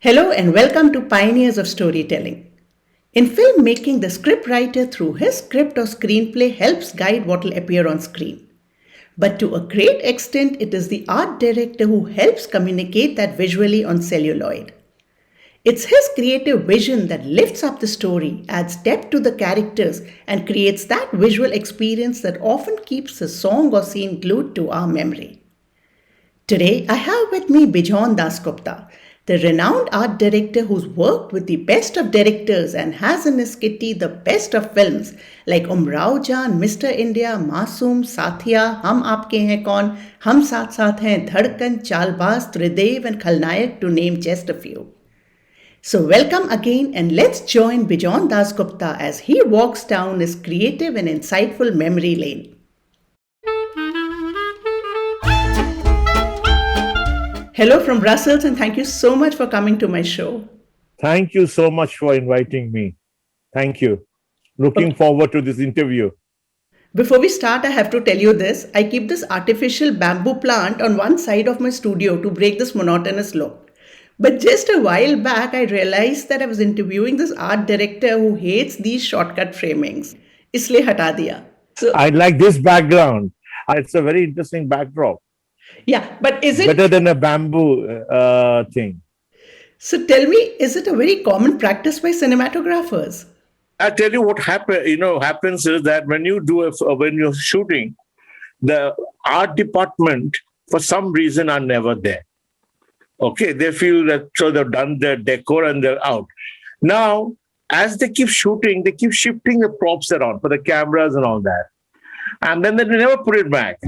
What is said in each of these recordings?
Hello and welcome to Pioneers of Storytelling. In filmmaking, the scriptwriter through his script or screenplay helps guide what will appear on screen. But to a great extent, it is the art director who helps communicate that visually on celluloid. It's his creative vision that lifts up the story, adds depth to the characters, and creates that visual experience that often keeps a song or scene glued to our memory. Today, I have with me Bijon Das Gupta, the renowned art director who's worked with the best of directors and has in his kitty the best of films like Umrao Jaan, Mr. India, Masoom, Saathiya, Hum Aapke Hain Kaun, Hum Saath Saath Hain, Dhadkan, Chalbaaz, Tridev and Khal Nayak to name just a few. So welcome again and let's join Bijon Das Gupta as he walks down his creative and insightful memory lane. Hello from Brussels and thank you so much for coming to my show. Thank you so much for inviting me. Thank you. Looking forward to this interview. Before we start, I have to tell you this. I keep this artificial bamboo plant on one side of my studio to break this monotonous look. But just a while back, I realized that I was interviewing this art director who hates these shortcut framings. Isliye hata diya. So, I like this background. It's a very interesting backdrop. Yeah, but is it better than a bamboo thing? So tell me, is it a very common practice by cinematographers? I tell you what happens is that when you're shooting, the art department for some reason are never there. Okay, they feel that so they've done their decor and they're out. Now, as they keep shooting, they keep shifting the props around for the cameras and all that, and then they never put it back.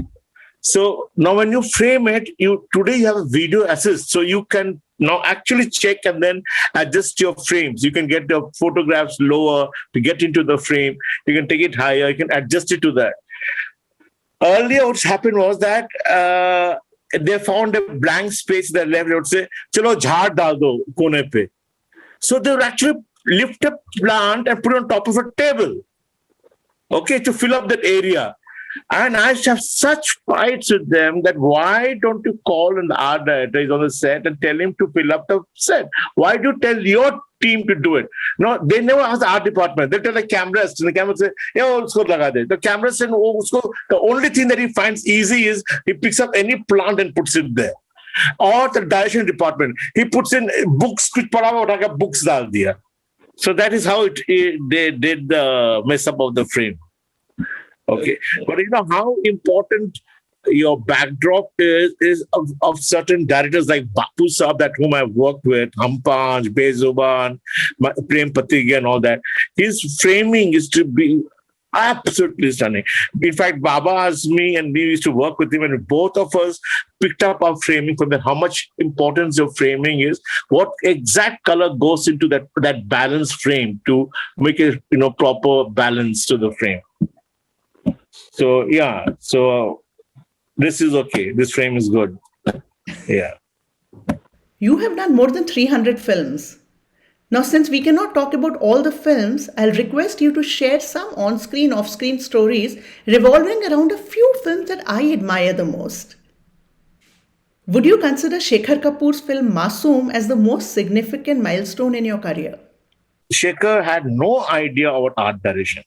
So now when you frame it, today you have a video assist. So you can now actually check and then adjust your frames. You can get the photographs lower to get into the frame. You can take it higher. You can adjust it to that. Earlier, what's happened was that they found a blank space that left. They would say, "Chalo jhaad dal do kone pe." So they would actually lift a plant and put it on top of a table, okay, to fill up that area. And I have such fights with them that why don't you call an art director, he's on the set, and tell him to fill up the set? Why do you tell your team to do it? No, they never ask the art department. They tell the cameras, and the camera say, "Yeah, usko laga de." The camera said, the only thing that he finds easy is he picks up any plant and puts it there. Or the direction department, he puts in books, kuch pada hua utha ke books dal diya. So that is how they did the mess up of the frame. Okay, but you know how important your backdrop is of certain directors like Bapu Saab, that whom I've worked with, Hampanch, Bezuban, Prem Patiga and all that. His framing is to be absolutely stunning. In fact, Baba asked me and we used to work with him, and both of us picked up our framing from that, how much importance your framing is, what exact color goes into that balanced frame to make a proper balance to the frame. So, yeah, this is okay. This frame is good. Yeah. You have done more than 300 films. Now, since we cannot talk about all the films, I'll request you to share some on-screen, off-screen stories revolving around a few films that I admire the most. Would you consider SHEKHAR Kapoor's film Masoom as the most significant milestone in your career? SHEKHAR had no idea about art direction.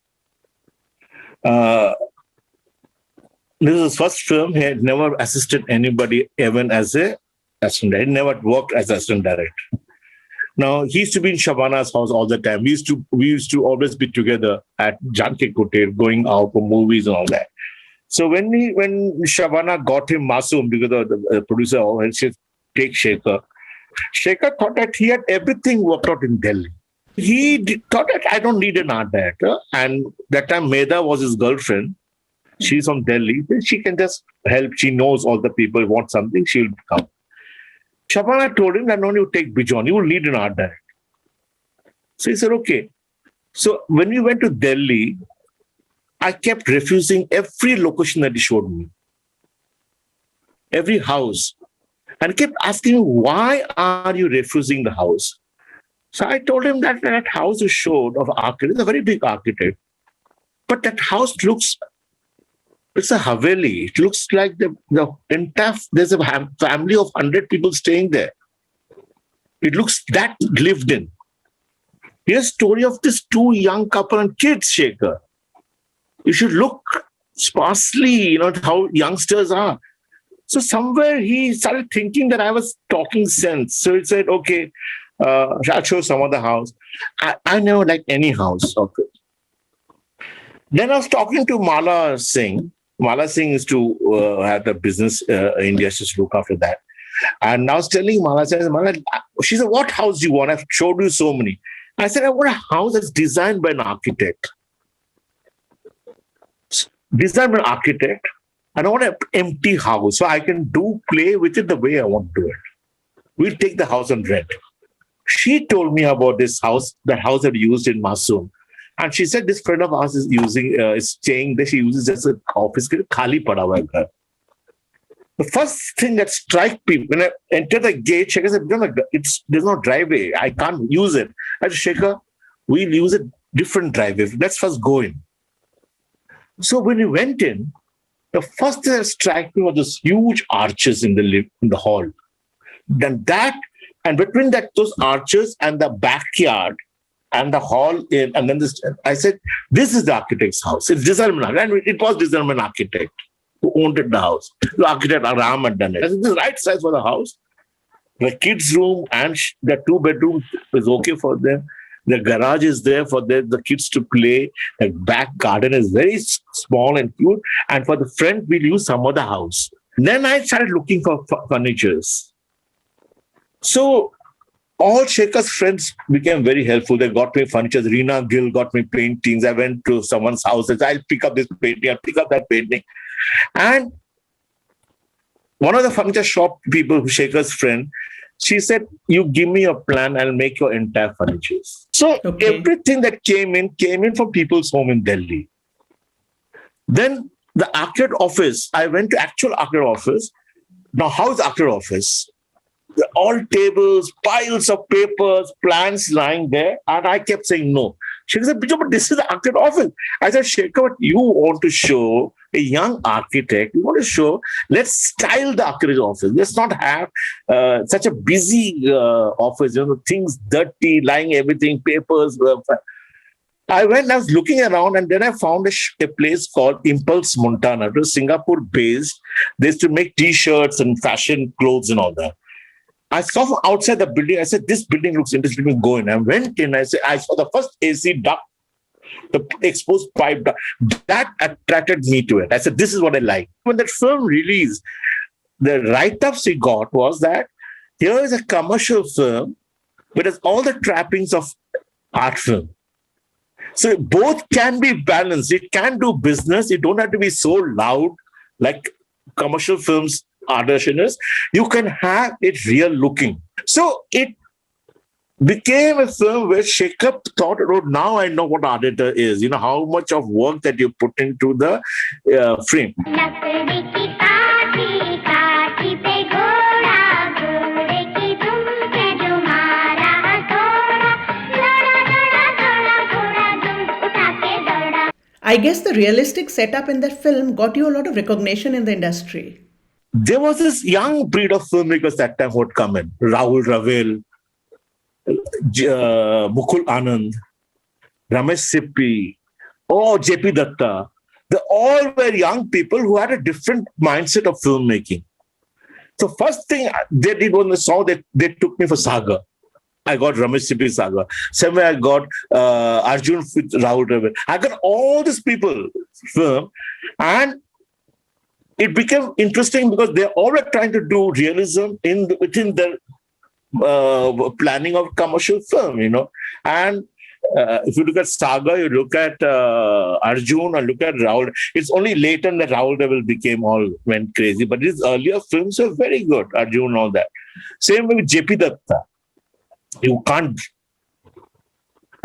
This is his first film. He had never assisted anybody even as a assistant director. He never worked as assistant director. Now, he used to be in Shabana's house all the time. We used to always be together at Janke Kotel, going out for movies and all that. So when Shabana got him Masoom, because the producer said, "Take SHEKHAR." SHEKHAR thought that he had everything worked out in Delhi. He thought that I don't need an art director. And that time Medha was his girlfriend. She's from Delhi. She can just help. She knows all the people want something. She'll come. Shabana told him that no, you take Bijon. You will need an art director. So he said, okay. So when we went to Delhi, I kept refusing every location that he showed me. Every house. And he kept asking me, why are you refusing the house? So I told him that house you showed of architect is a very big architect. But that house looks It's a Haveli. It looks like the entire, there's a family of 100 people staying there. It looks that lived in. Here's a story of this two young couple and kids, Shekhar. You should look sparsely, how youngsters are. So somewhere he started thinking that I was talking sense. So he said, okay, I'll show some other house. I never liked any house. Okay. Then I was talking to Mala Singh. Mala Singh is to have the business in India, just look after that. And I was telling Mala, she said, what house do you want? I've showed you so many. I said, I want a house that's designed by an architect. Designed by an architect. And I want an empty house so I can play with it the way I want to do it. We'll take the house on rent. She told me about this house, that house that we used in Masoom. And she said this friend of ours is staying there. She uses just an office. Khali pada hua hai. The first thing that struck people, when I entered the gate, Shekhar said, there's no driveway. I can't use it. I said, Shekhar, we'll use a different driveway. Let's first go in. So when we went in, the first thing that struck me was those huge arches in the hall. Then and between those arches and the backyard and the hall, and then I said, this is the architect's house. It's designed by an architect. And it was designed by an architect who owned the house. The architect Aram had done it. I said, this is the right size for the house. The kids' room and the 2-bedroom is okay for them. The garage is there for the kids to play. The back garden is very small and cute. And for the front, we'll use some other house. Then I started looking for furnitures. So all Shekhar's friends became very helpful. They got me furniture. Reena Gill got me paintings. I went to someone's house and said, I'll pick up this painting. I'll pick up that painting. And one of the furniture shop people, Shekhar's friend, she said, you give me a plan, I'll make your entire furniture. So everything that came in from people's home in Delhi. Then the arcade office, I went to actual arcade office. Now, how's the arcade office? All tables, piles of papers, plans lying there. And I kept saying no. She said, but this is the arcade office. I said, Shekhar, what you want to show a young architect, you want to show, let's style the architect office. Let's not have such a busy office, things dirty, lying everything, papers. I was looking around and then I found a place called Impulse Montana. It was Singapore based. They used to make t-shirts and fashion clothes and all that. I saw from outside the building, I said, this building looks interesting, let me go in. I went in, I saw the first AC duct, the exposed pipe duct. That attracted me to it. I said, this is what I like. When that film released, the write-ups we got was that here is a commercial film, but it's all the trappings of art film. So both can be balanced. It can do business. You don't have to be so loud like commercial films. Auditioners, you can have it real looking. So it became a film where Shekhar thought, now I know what auditor is, how much of work that you put into the frame. I guess the realistic setup in that film got you a lot of recognition in the industry. There was this young breed of filmmakers that time who would come in. Rahul Ravel, Mukul Anand, Ramesh Sippy, J.P. Datta. They all were young people who had a different mindset of filmmaking. So first thing they did when they saw that they took me for Saga. I got Ramesh Sippy Saga. Same way I got Arjun with Rahul Ravel. I got all these people film, and it became interesting because they all were trying to do realism within the planning of commercial film, And if you look at Saga, you look at Arjun, or look at Rahul. It's only later that Rahul Ravel went crazy. But his earlier films were very good, Arjun and all that. Same way with J.P. Datta. You can't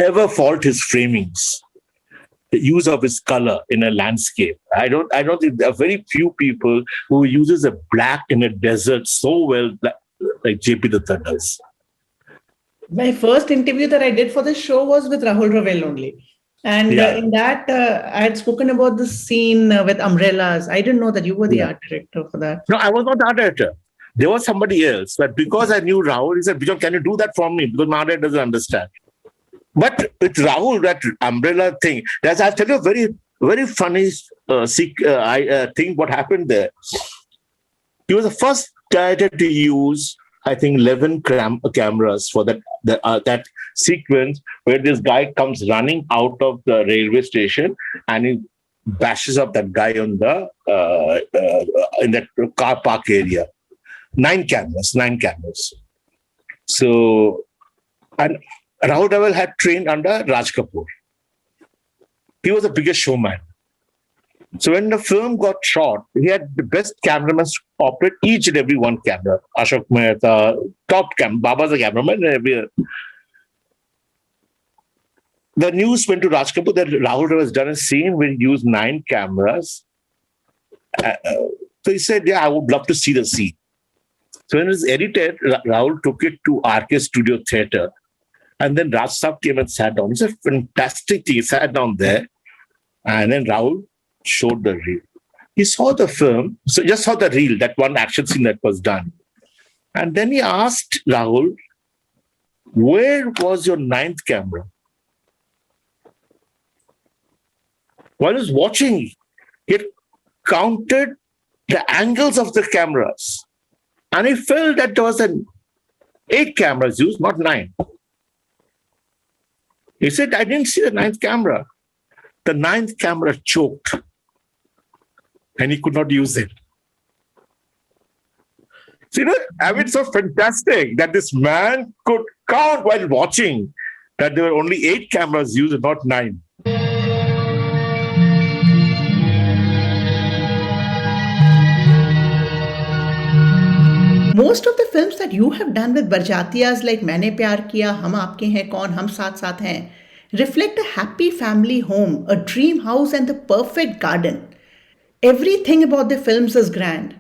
ever fault his framings. The use of his color in a landscape. I don't think there are very few people who uses a black in a desert so well like J.P. Datta does. My first interview that I did for the show was with Rahul Ravel only. And in that, I had spoken about the scene with umbrellas. I didn't know that you were the art director for that. No, I was not the art director. There was somebody else, but because I knew Rahul, he said, Bijon, can you do that for me? Because my dad doesn't understand. But with Rahul, that umbrella thing, I'll tell you a very, very funny thing what happened there. He was the first director to use, I think, 11 cameras for that sequence where this guy comes running out of the railway station and he bashes up that guy on the in that car park area. 9 cameras. So, and Rahul Deval had trained under Raj Kapoor. He was the biggest showman. So when the film got shot, he had the best cameramen operate each and every one camera. Ashok Mehta, top cam, Baba's the cameraman. The news went to Raj Kapoor that Rahul has done a scene where he used 9 cameras. So he said, yeah, I would love to see the scene. So when it was edited, Rahul took it to RK Studio Theatre. And then Raj Saab came and sat down. It's a fantastic thing. He sat down there. And then Rahul showed the reel. He saw the film, so just saw the reel, that one action scene that was done. And then he asked Rahul, where was your 9th camera? While he was watching, he had counted the angles of the cameras. And he felt that there was 8 cameras used, not 9. He said, I didn't see the 9th camera. The 9th camera choked. And he could not use it. So, I mean, it's so fantastic that this man could count while watching that there were only 8 cameras used and not 9. Most of the films that you have done with Barjatiyas like Maine Pyar Kiya, Hum Aapke Hain Kaun, Hum Saath Saath Hain reflect a happy family home, a dream house and the perfect garden. Everything about the films is grand.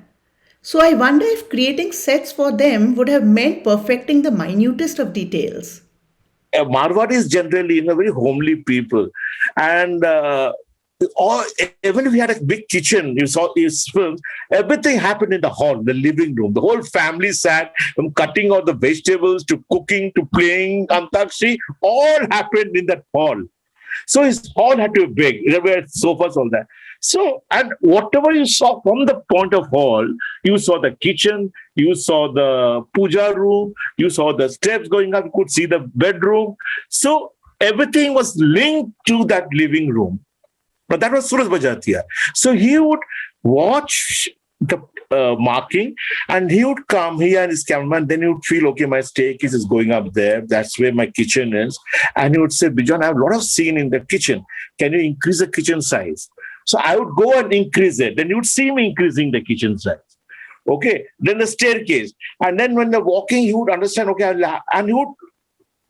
So I wonder if creating sets for them would have meant perfecting the minutest of details. Marwadis generally, very homely people. And even if we had a big kitchen, you saw these films, everything happened in the hall, the living room. The whole family sat from cutting out the vegetables to cooking to playing Antakshi, all happened in that hall. So his hall had to be big. There were sofas, all that. So, and whatever you saw from the point of hall, you saw the kitchen, you saw the puja room, you saw the steps going up, you could see the bedroom. So everything was linked to that living room. But that was Suraj Bajatiya. So he would watch the marking and he would come, he and his cameraman, then he would feel, okay, my staircase is going up there. That's where my kitchen is. And he would say, Bijon, I have a lot of scene in the kitchen. Can you increase the kitchen size? So I would go and increase it. Then you would see me increasing the kitchen size. Okay. Then the staircase. And then when they're walking, he would understand, okay, and he would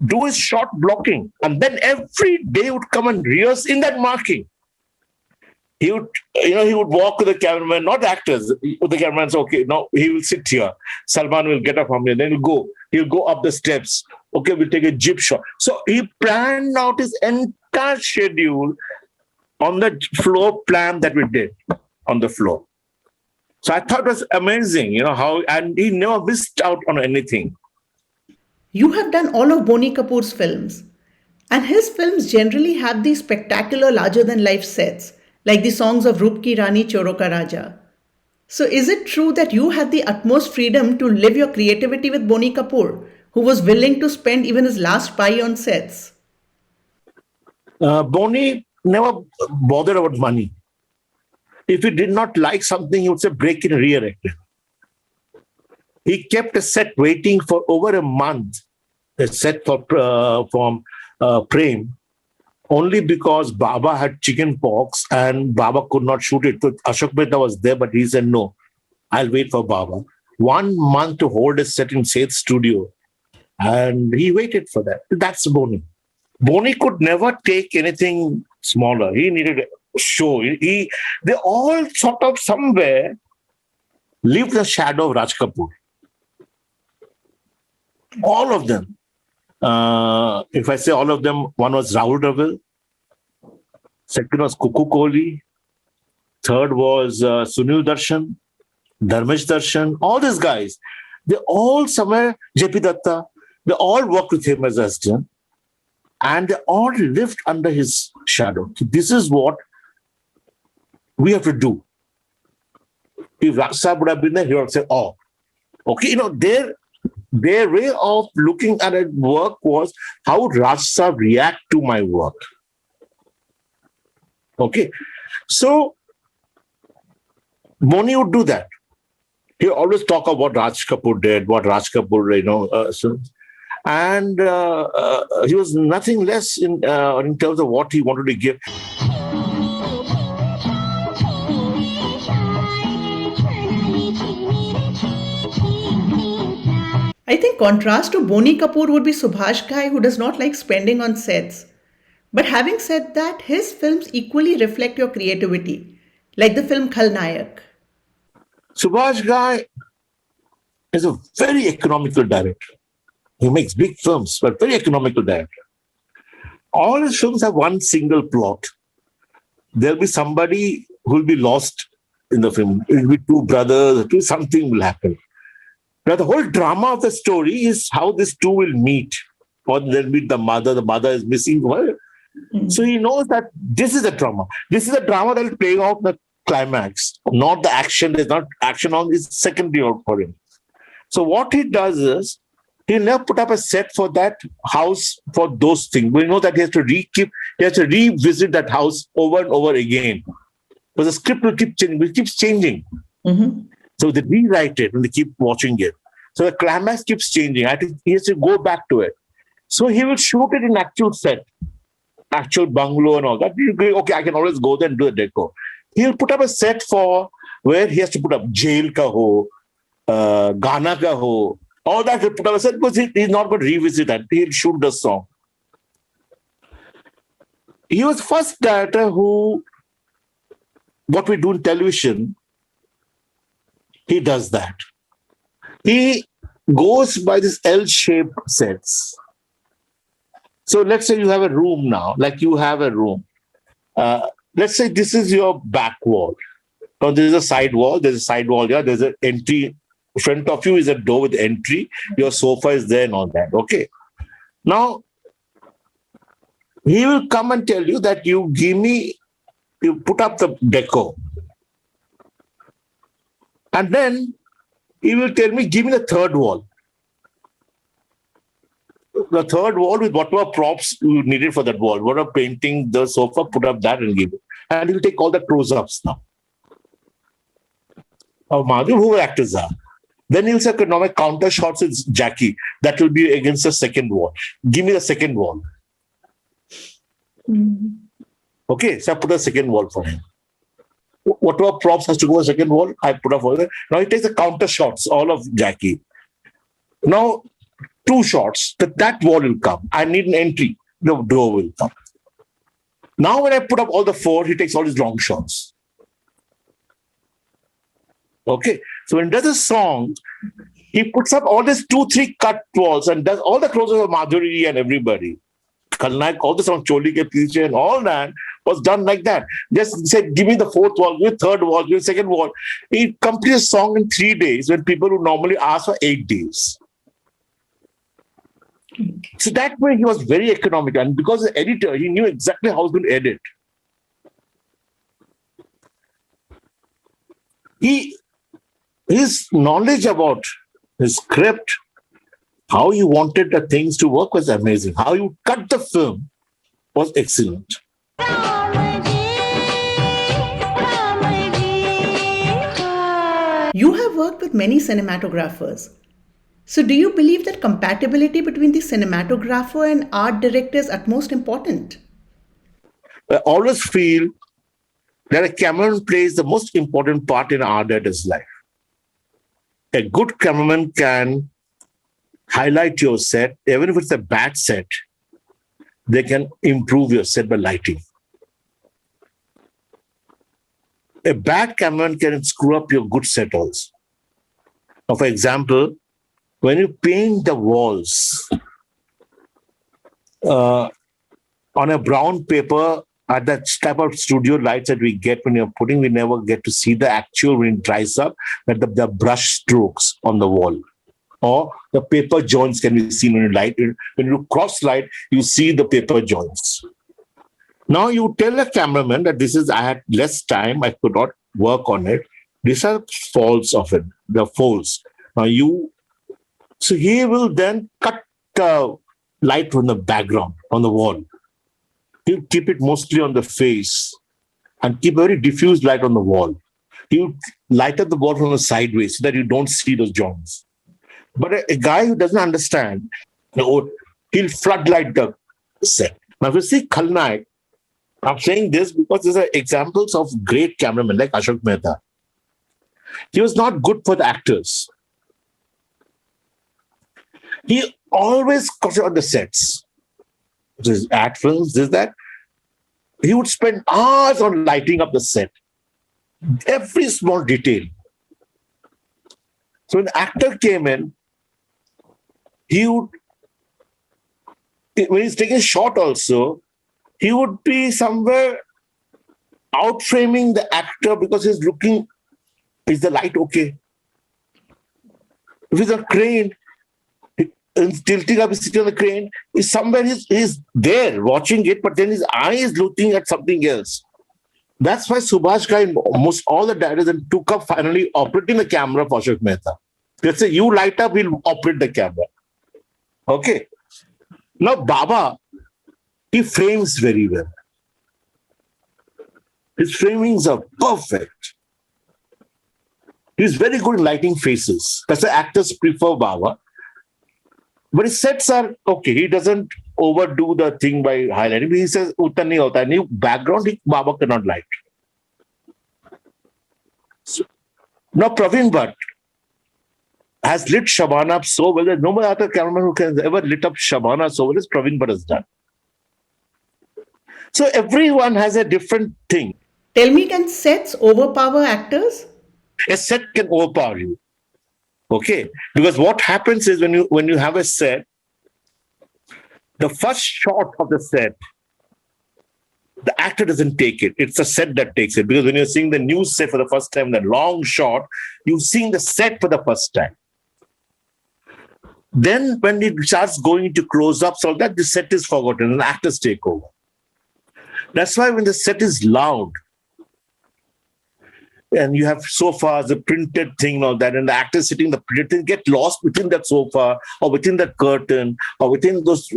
do his shot blocking. And then every day he would come and rehearse in that marking. He would, he would walk with the cameraman, not actors. The cameraman said, okay, no, he will sit here. Salman will get up from here. Then he'll go up the steps. Okay, we'll take a jib shot. So he planned out his entire schedule on the floor plan that we did on the floor. So I thought it was amazing, how, and he never missed out on anything. You have done all of Boney Kapoor's films. And his films generally have these spectacular larger-than-life sets, like the songs of Roop Ki Rani Choro Ka Raja. So is it true that you had the utmost freedom to live your creativity with Boney Kapoor, who was willing to spend even his last pie on sets? Boney never bothered about money. If he did not like something, he would say, break it and re-erect it. He kept a set waiting for over a month, a set from Prem, only because Baba had chicken pox and Baba could not shoot it. So Ashok Mehta was there, but he said, no, I'll wait for Baba. 1 month to hold a set in Seth's studio. And he waited for that. That's Boney. Boney could never take anything smaller. He needed a show. They all sort of somewhere lived the shadow of Raj Kapoor. All of them. If I say all of them, one was Rahul Dravid, second was Kuku Kohli, third was Sunil Darshan, Dharmesh Darshan, all these guys, they all somewhere, JP Datta, they all worked with him as assistant, and they all lived under his shadow. This is what we have to do. If Raksa would have been there, he would have said, oh, okay, their way of looking at it work was, how would Raksa react to my work? Okay, so Boney would do that. He always talk about what Raj Kapoor did, what Raj Kapoor, and he was nothing less in terms of what he wanted to give. I think contrast to Boney Kapoor would be Subhash Ghai, who does not like spending on sets. But having said that, his films equally reflect your creativity, like the film Khal Nayak. Subhash Ghai is a very economical director. He makes big films, but very economical director. All his films have one single plot. There'll be somebody who will be lost in the film. It will be two brothers, something will happen. Now, the whole drama of the story is how these two will meet. Or they'll meet the mother is missing. So he knows that this is a drama. This is a drama that will play out the climax, not the action. There's not action on this secondary for him. So what he does is, he'll never put up a set for that house for those things. We know that he has to revisit that house over and over again. Because the script will keep changing. It keeps changing. Mm-hmm. So they rewrite it and they keep watching it. So the climax keeps changing. He has to go back to it. So he will shoot it in actual set, actual bungalow and all that. Okay, I can always go there and do a deco. He'll put up a set for where he has to put up jail ka ho, Ghana ka ho, all that he'll put up a set because he's not going to revisit that. He'll shoot the song. He was the first director who, what we do in television, he does that. He goes by this L-shaped sets. So let's say you have a room now, like you have a room. Let's say this is your back wall. Now there's a side wall here, there's an entry. In front of you is a door with entry. Your sofa is there and all that. Okay. Now, he will come and tell you that you put up the deco. And then he will tell me, give me the third wall. The third wall with whatever props you needed for that wall, whatever painting, the sofa, put up that and give it. And he'll take all the close-ups now. Of Madhu, who actors are. Then he'll say, now my counter shots is Jackie. That will be against the second wall. Give me the second wall. Mm-hmm. Okay, so I put a second wall for him. Whatever props has to go to the second wall, I put up for him. Now he takes the counter shots, all of Jackie. Now, 2 shots, that wall will come. I need an entry. The door will come. Now when I put up all the 4, he takes all his long shots. Okay, so when he does a song, he puts up all these 2-3 cut walls and does all the closes of Madhuri and everybody. Khal Nayak, all the song Choli Ke Piche and all that was done like that. Just said, give me the 4th wall, give me 3rd wall, give me 2nd wall. He completed a song in 3 days when people would normally ask for 8 days. So that way he was very economical. And because the editor, he knew exactly how he was going to edit. His knowledge about his script, how he wanted the things to work was amazing. How you cut the film was excellent. You have worked with many cinematographers. So do you believe that compatibility between the cinematographer and art director is utmost important? I always feel that a cameraman plays the most important part in an art director's life. A good cameraman can highlight your set, even if it's a bad set, they can improve your set by lighting. A bad cameraman can screw up your good set also. Now, for example, when you paint the walls on a brown paper that type of studio lights that we get when you're putting, we never get to see the actual, when it dries up, that the brush strokes on the wall. Or the paper joints can be seen when you light. When you cross light, you see the paper joints. Now you tell a cameraman that I had less time, I could not work on it. These are faults of it, the folds. So he will then cut the light from the background on the wall. He'll keep it mostly on the face and keep very diffused light on the wall. He'll light up the wall from the sideways so that you don't see those joints. But a guy who doesn't understand, he'll floodlight the set. Now, if you see Khal Nayak, I'm saying this because these are examples of great cameramen like Ashok Mehta. He was not good for the actors. He always concentrated on the sets. His ad films, that. He would spend hours on lighting up the set. Every small detail. So when the actor came in, when he's taking a shot also, he would be somewhere outframing the actor because he's looking, is the light okay? If it's a crane, tilting up, he's sitting on the crane, is somewhere he's there watching it, but then his eye is looking at something else. That's why Subhash Ghai and almost all the directors took up finally operating the camera for Ashok Mehta. They say, you light up, he'll operate the camera. Okay. Now, Baba, he frames very well. His framings are perfect. He's very good in lighting faces. That's why actors prefer Baba. But his sets are okay. He doesn't overdo the thing by highlighting. He says, "Utna nahi hota hai." Background, Baba cannot light. So, now, Praveen Bhatt has lit Shabana up so well that no other cameraman who has ever lit up Shabana so well as Praveen Bhatt has done. So everyone has a different thing. Tell me, can sets overpower actors? A set can overpower you. Okay, because what happens is when you have a set, the first shot of the set, the actor doesn't take it. It's the set that takes it. Because when you're seeing the new set for the first time, the long shot, you're seeing the set for the first time. Then when it starts going into close-ups, all that, the set is forgotten and the actors take over. That's why when the set is loud, and you have sofas, the printed thing and all that, and the actors sitting in the printed thing get lost within that sofa or within that curtain or within those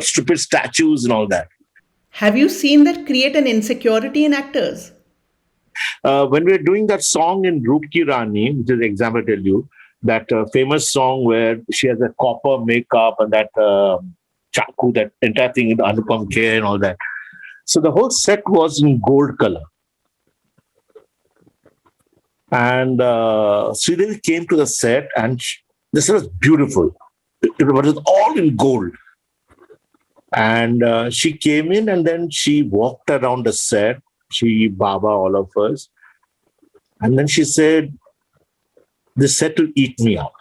stupid statues and all that. Have you seen that create an insecurity in actors? When we were doing that song in Roop Ki Rani, which is the example I tell you, that famous song where she has a copper makeup and that chaku, that entire thing with Anupam Kher and all that. So the whole set was in gold color. And Sridevi came to the set and the set was beautiful. It was all in gold. And she came in and then she walked around the set. She, Baba, all of us. And then she said, "This set will eat me up.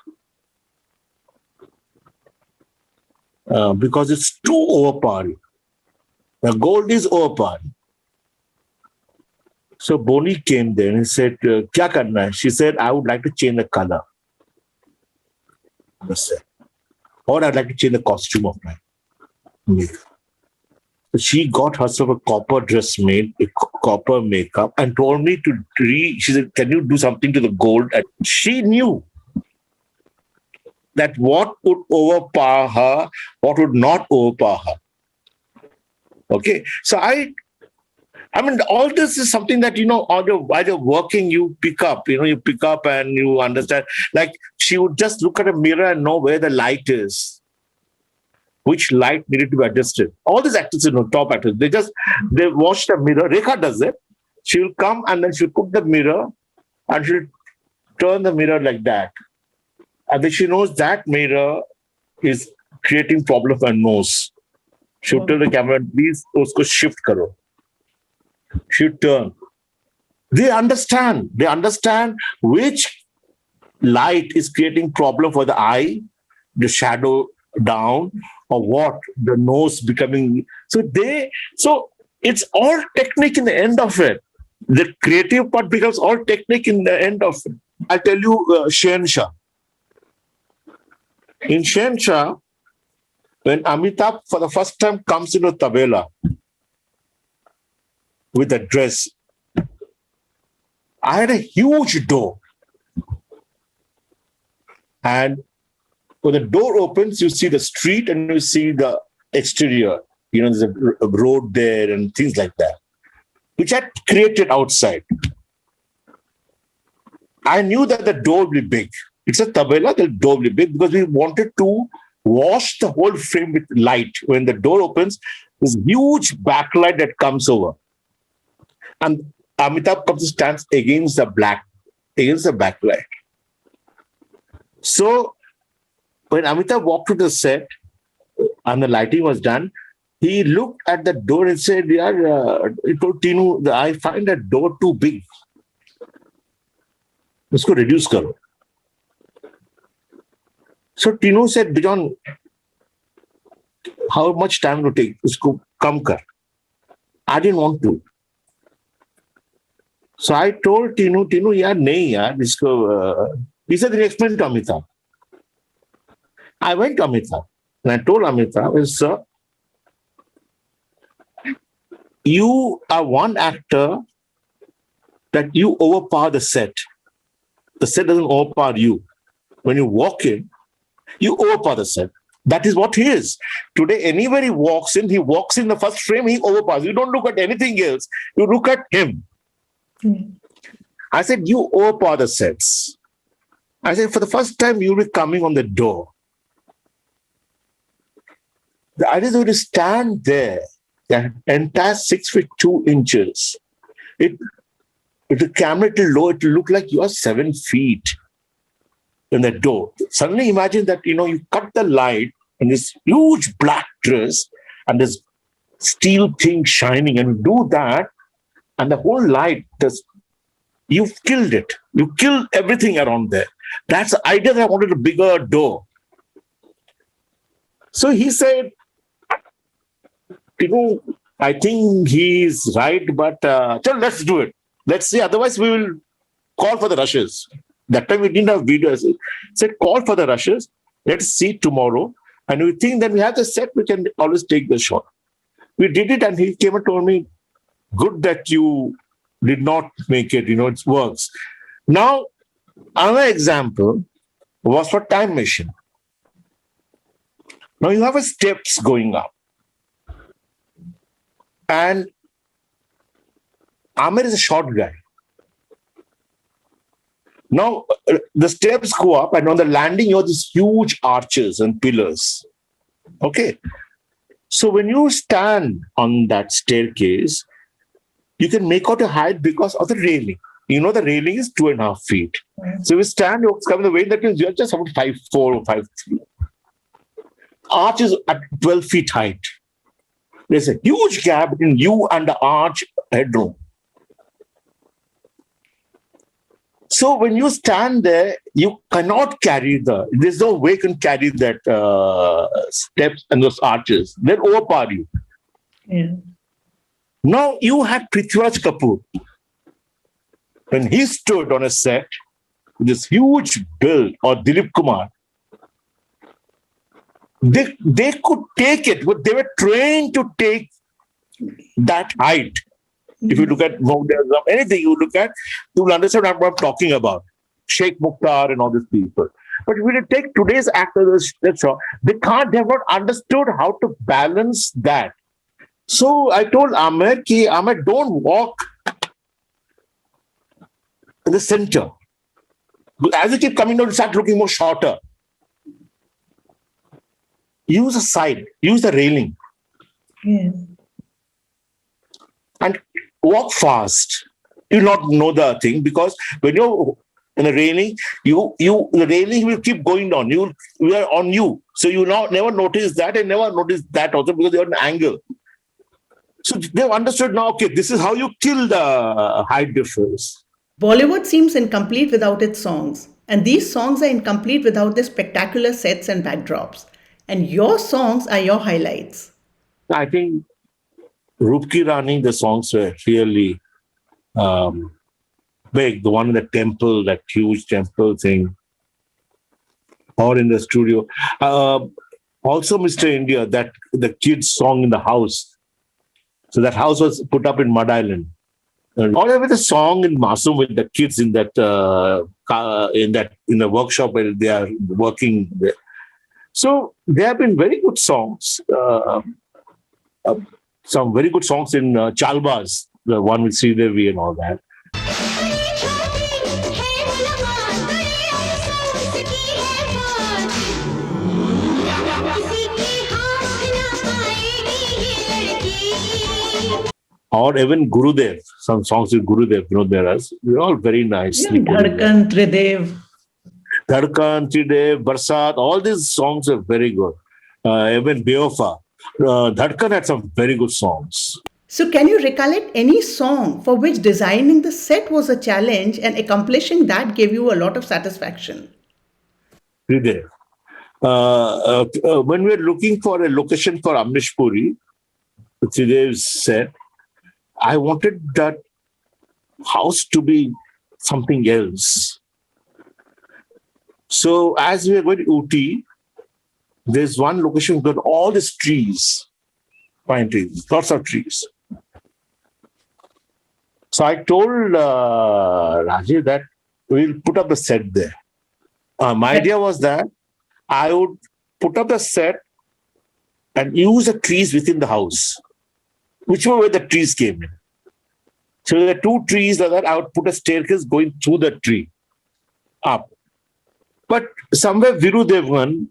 Because it's too overpowering. The gold is overpowering." So BONEY came there and he said, "Kya karna hai?" She said, "I would like to change the color of the set. Or I'd like to change the costume of my makeup." So she got herself a copper dress made, a copper makeup, and told me she said, "Can you do something to the gold?" And she knew that what would overpower her, what would not overpower her. Okay. So I mean, all this is something that, while you're working, you pick up, you pick up and you understand. Like, she would just look at a mirror and know where the light is, which light needed to be adjusted. All these actors, top actors, they watch the mirror. Rekha does it. She'll come and then she'll put the mirror and she'll turn the mirror like that. And then she knows that mirror is creating problem for her nose. She'll tell the camera, "Please, usko shift karo." She'll turn. They understand. They understand which light is creating problem for the eye, the shadow down, or what, the nose becoming. So It's all technique in the end of it. The creative part becomes all technique in the end of it. I'll tell you Shehenshah. In Shehenshah, when Amitabh for the first time comes into Tabela with a dress, I had a huge door. And when the door opens, you see the street and you see the exterior. You know, there's a road there and things like that, which I created outside. I knew that the door will be big. It's a tabela, the door will be big because we wanted to wash the whole frame with light. When the door opens, this huge backlight that comes over. And Amitabh comes and stands against the backlight. So when Amitabh walked to the set and the lighting was done, he looked at the door and said, "Yeah, he told Tinu, I find that door too big. Let's reduce karo." So Tinu said, "Bijon, how much time to take? Usko kam kar." I didn't want to. So I told Tinu, yaar, nahi yaar, he said, then explain to Amitabh. I went to Amitabh and I told Amitabh, sir, you are one actor that you overpower the set. The set doesn't overpower you. When you walk in, you overpower the set. That is what he is. Today, anywhere he walks in the first frame, he overpowers. You don't look at anything else. You look at him. I said, you overpower the sets. I said, for the first time, you'll be coming on the door. The idea is going to stand there, the entire 6 feet 2 inches. If the camera is low, it will look like you are 7 feet in the door. Suddenly imagine that, you cut the light and this huge black dress and this steel thing shining, and you do that, and the whole light, you've killed it. You killed everything around there. That's the idea that I wanted a bigger door. So he said, I think he's right, but let's do it. Let's see. Otherwise, we will call for the rushes. That time we didn't have videos. He said, call for the rushes. Let's see tomorrow. And we think that we have the set, we can always take the shot. We did it, and he came and told me, good that you did not make it. It works. Now, another example was for Time Machine. Now you have a steps going up. And AAMIR is a short guy. Now, the steps go up, and on the landing, you have these huge arches and pillars. Okay. So when you stand on that staircase, you can make out a height because of the railing. The railing is 2.5 feet. So if you stand, you're coming the way, that means you're just about 5'4" or 5'3". Arch is at 12 feet height. There's a huge gap between you and the arch headroom. So when you stand there, you cannot there's no way you can carry that steps and those arches. They'll overpower you. Yeah. Now you had Prithviraj Kapoor. When he stood on a set with this huge build, or Dilip Kumar, they could take it, but they were trained to take that height. If you look at Mohra, anything you look at, you'll understand what I'm talking about. Sheikh Mukhtar and all these people. But if you take today's actors, they have not understood how to balance that. So I told AAMIR, don't walk in the center. As you keep coming down, you start looking more shorter. Use a side, use the railing. Yeah. And walk fast. You'll not know the thing, because when you're in the railing, the railing will keep going down. We are on you. So you never notice that, and never notice that also, because you're at an angle. So they've understood now, okay, this is how you kill the height difference. Bollywood seems incomplete without its songs, and these songs are incomplete without their spectacular sets and backdrops. And your songs are your highlights. I think Rupki Rani, the songs were really big. The one in the temple, that huge temple thing, or in the studio. Also, Mr. India, that the kids' song in the house. So that house was put up in Mud Island. Or with the song in Masoom with the kids in that in the workshop where they are working there. So there have been very good songs. Some very good songs in Chalbaaz, the one with Tridev and all that. Or even Gurudev, some songs with Gurudev, they're all very nice. Yeah, Dhadkan, Tridev. Dhadkan, Tridev, Barsat, all these songs are very good. Even Beofa. Dhadkan had some very good songs. So can you recollect any song for which designing the set was a challenge and accomplishing that gave you a lot of satisfaction? Tridev. When we were looking for a location for Amrish Puri, Tridev said, I wanted that house to be something else. So as we were going to Uti, there's one location got all these trees, pine trees, lots of trees. So I told Rajesh that we'll put up the set there. My idea was that I would put up the set and use the trees within the house, whichever way the trees came in. So there are two trees like that. I would put a staircase going through the tree up. But somewhere Viru Devgan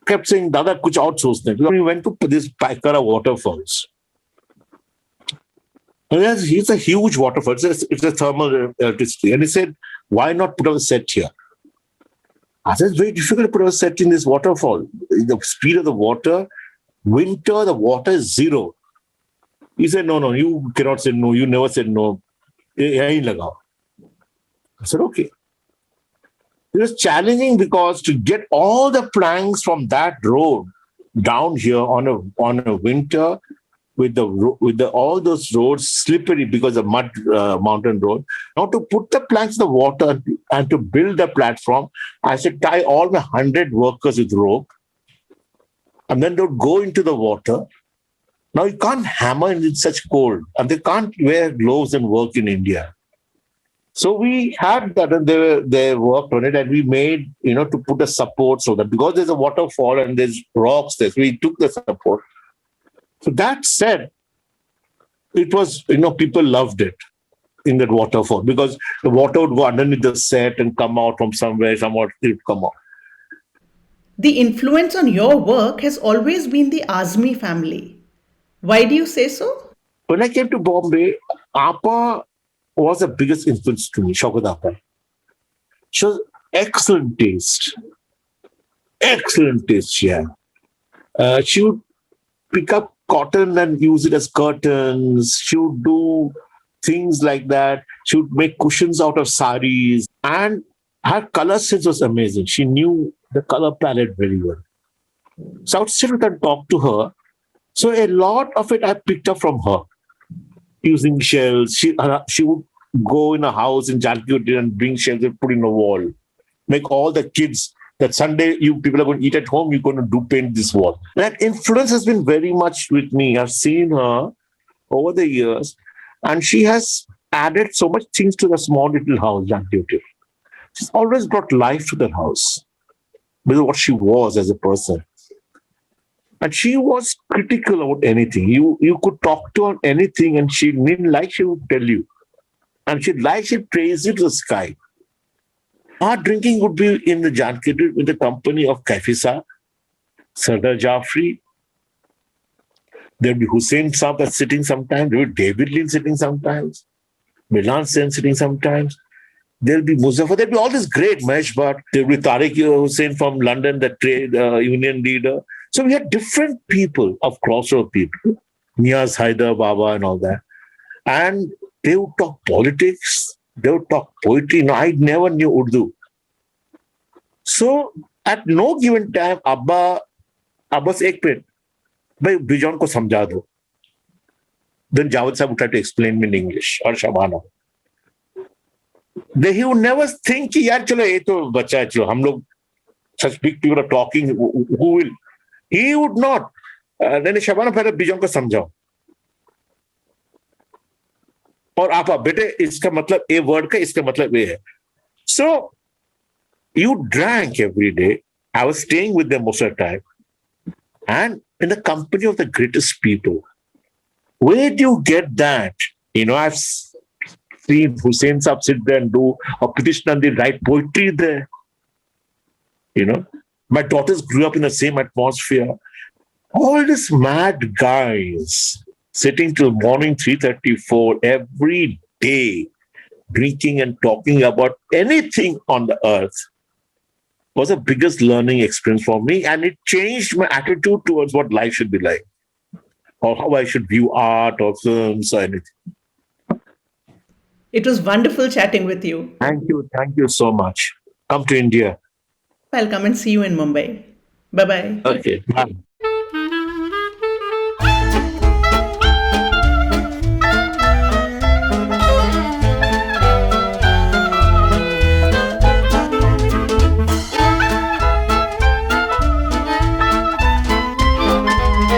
kept saying, Dada, kuch aur sochte hain. We went to this Paikara waterfalls. And it's a huge waterfall. It's a thermal electricity. And he said, why not put up a set here? I said, it's very difficult to put up a set in this waterfall. The speed of the water, winter, the water is zero. He said, no, you cannot say no. You never said no. I said, okay. It was challenging because to get all the planks from that road down here on a winter with all those roads slippery because of mud mountain road. Now to put the planks in the water and to build the platform, I said tie all my 100 workers with rope, and then they would go into the water. Now you can't hammer in such cold, and they can't wear gloves and work in India. So we had that, and they worked on it, and we made, to put a support so that because there's a waterfall and there's rocks there, so we took the support. So that said, it was, people loved it in that waterfall because the water would go underneath the set and come out from somewhere, it would come out. The influence on your work has always been the Azmi family. Why do you say so? When I came to Bombay, Appa was the biggest influence to me, Shaukat Appa. She was excellent taste. Excellent taste, yeah. She would pick up cotton and use it as curtains. She would do things like that. She would make cushions out of saris. And her color sense was amazing. She knew the color palette very well. So I would sit with her and talk to her. So a lot of it I picked up from her. Using shells. She would go in a house in Jalkut and bring shells and put in a wall. Make all the kids that Sunday you people are going to eat at home, you're going to paint this wall. That influence has been very much with me. I've seen her over the years, and she has added so much things to the small little house, Jalkut. She's always brought life to that house with what she was as a person. And she was critical about anything. You could talk to her on anything, and she didn't like, she would tell you. And she'd praise you to the sky. Our drinking would be in the Jalkut with the company of Kaifisa, Sardar Jafri. There'd be Hussain Saab sitting sometimes. There would be David Lin sitting sometimes. Milan Sen sitting sometimes. There'll be Muzaffar. There'll be all this great Mahesh Bhatt. There'll be Tariq Hussain from London, the trade union leader. So we had different people of crossroad people. Niaz Haider, Baba and all that. And they would talk politics. They would talk poetry. I never knew Urdu. So at no given time, Abba se ek minute, bhai Bijon ko samjha do. then Javed Sahib would try to explain me in English, or Shabana. He would never think कि यार चलो ये तो बच्चा है, चलो हम लोग such big people are talking, who will? He would not. नहीं शबाना पहले बिजों को समझाओ और आप बेटे इसका मतलब ए वर्ड का इसका मतलब ये है. So you drank every day. I was staying with them most of the time, and in the company of the greatest people. Where do you get that? I've seen Hussein Saab sit there and do, or Pritish Nandi write poetry there. My daughters grew up in the same atmosphere. All these mad guys sitting till morning 3:34 every day, drinking and talking about anything on the earth was the biggest learning experience for me, and it changed my attitude towards what life should be like, or how I should view art or films or anything. It was wonderful chatting with you. Thank you so much. Come to India. I'll come and see you in Mumbai. Bye-bye. Okay, bye.